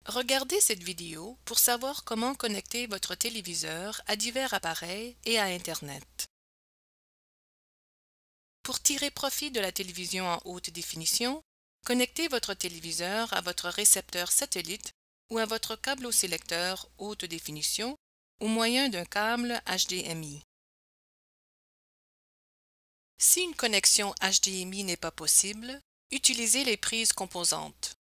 Regardez cette vidéo pour savoir comment connecter votre téléviseur à divers appareils et à Internet. Pour tirer profit de la télévision en haute définition, connectez votre téléviseur à votre récepteur satellite ou à votre câble au sélecteur haute définition au moyen d'un câble HDMI. Si une connexion HDMI n'est pas possible, utilisez les prises composantes.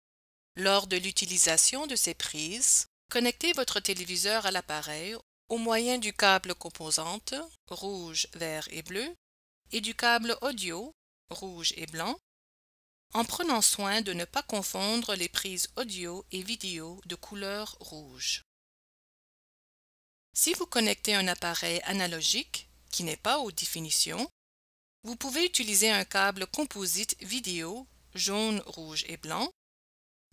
Lors de l'utilisation de ces prises, connectez votre téléviseur à l'appareil au moyen du câble composante rouge, vert et bleu et du câble audio rouge et blanc, en prenant soin de ne pas confondre les prises audio et vidéo de couleur rouge. Si vous connectez un appareil analogique qui n'est pas haute définition, vous pouvez utiliser un câble composite vidéo jaune, rouge et blanc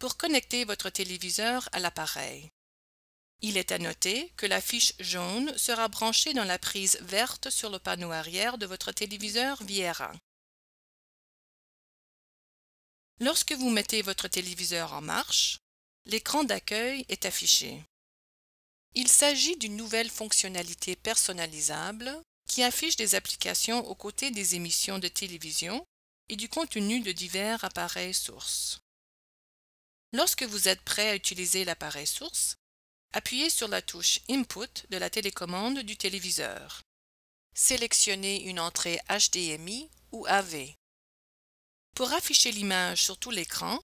pour connecter votre téléviseur à l'appareil. Il est à noter que la fiche jaune sera branchée dans la prise verte sur le panneau arrière de votre téléviseur Viera. Lorsque vous mettez votre téléviseur en marche, l'écran d'accueil est affiché. Il s'agit d'une nouvelle fonctionnalité personnalisable qui affiche des applications aux côtés des émissions de télévision et du contenu de divers appareils sources. Lorsque vous êtes prêt à utiliser l'appareil source, appuyez sur la touche Input de la télécommande du téléviseur. Sélectionnez une entrée HDMI ou AV. Pour afficher l'image sur tout l'écran,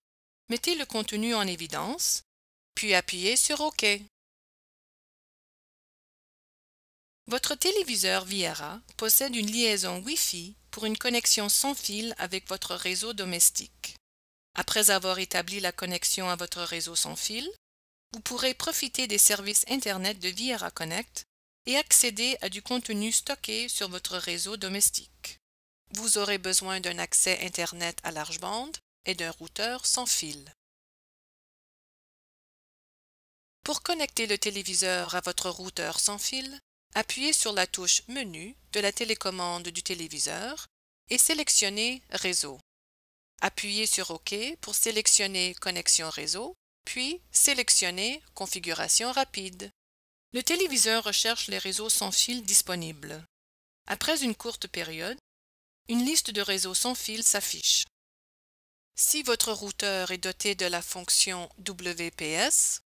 mettez le contenu en évidence, puis appuyez sur OK. Votre téléviseur Viera possède une liaison Wi-Fi pour une connexion sans fil avec votre réseau domestique. Après avoir établi la connexion à votre réseau sans fil, vous pourrez profiter des services Internet de Viera Connect et accéder à du contenu stocké sur votre réseau domestique. Vous aurez besoin d'un accès Internet à large bande et d'un routeur sans fil. Pour connecter le téléviseur à votre routeur sans fil, appuyez sur la touche Menu de la télécommande du téléviseur et sélectionnez Réseau. Appuyez sur OK pour sélectionner Connexion réseau, puis sélectionnez Configuration rapide. Le téléviseur recherche les réseaux sans fil disponibles. Après une courte période, une liste de réseaux sans fil s'affiche. Si votre routeur est doté de la fonction WPS,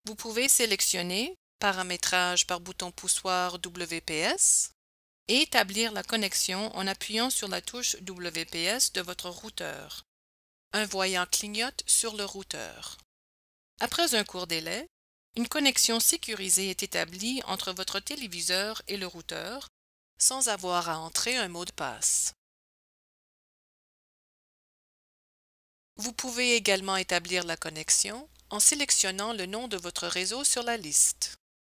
vous pouvez sélectionner Paramétrage par bouton poussoir WPS et établir la connexion en appuyant sur la touche WPS de votre routeur. Un voyant clignote sur le routeur. Après un court délai, une connexion sécurisée est établie entre votre téléviseur et le routeur sans avoir à entrer un mot de passe. Vous pouvez également établir la connexion en sélectionnant le nom de votre réseau sur la liste.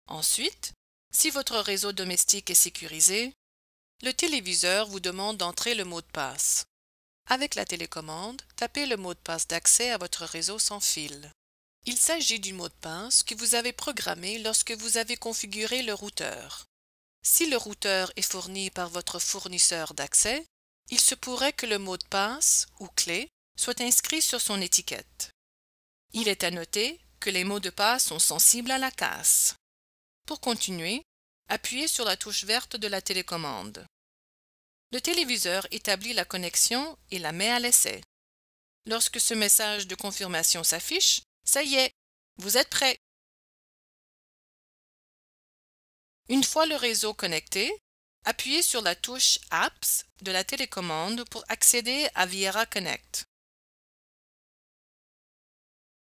Ensuite, si votre réseau domestique est sécurisé, le téléviseur vous demande d'entrer le mot de passe. Avec la télécommande, tapez le mot de passe d'accès à votre réseau sans fil. Il s'agit du mot de passe que vous avez programmé lorsque vous avez configuré le routeur. Si le routeur est fourni par votre fournisseur d'accès, il se pourrait que le mot de passe ou clé soit inscrit sur son étiquette. Il est à noter que les mots de passe sont sensibles à la casse. Pour continuer, appuyez sur la touche verte de la télécommande. Le téléviseur établit la connexion et la met à l'essai. Lorsque ce message de confirmation s'affiche, ça y est, vous êtes prêt. Une fois le réseau connecté, appuyez sur la touche Apps de la télécommande pour accéder à Viera Connect.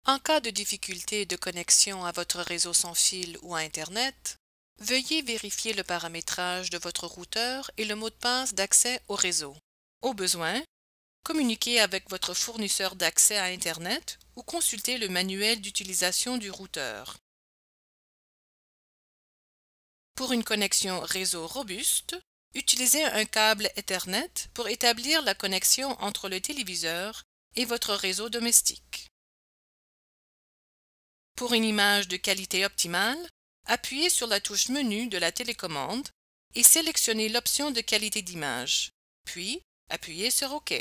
En cas de difficulté de connexion à votre réseau sans fil ou à Internet, veuillez vérifier le paramétrage de votre routeur et le mot de passe d'accès au réseau. Au besoin, communiquez avec votre fournisseur d'accès à Internet ou consultez le manuel d'utilisation du routeur. Pour une connexion réseau robuste, utilisez un câble Ethernet pour établir la connexion entre le téléviseur et votre réseau domestique. Pour une image de qualité optimale, appuyez sur la touche Menu de la télécommande et sélectionnez l'option de qualité d'image, puis appuyez sur OK.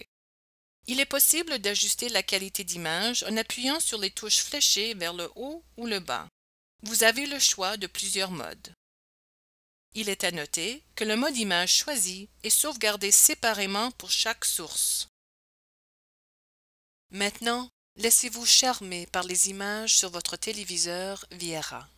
Il est possible d'ajuster la qualité d'image en appuyant sur les touches fléchées vers le haut ou le bas. Vous avez le choix de plusieurs modes. Il est à noter que le mode image choisi est sauvegardé séparément pour chaque source. Maintenant, laissez-vous charmer par les images sur votre téléviseur Viera.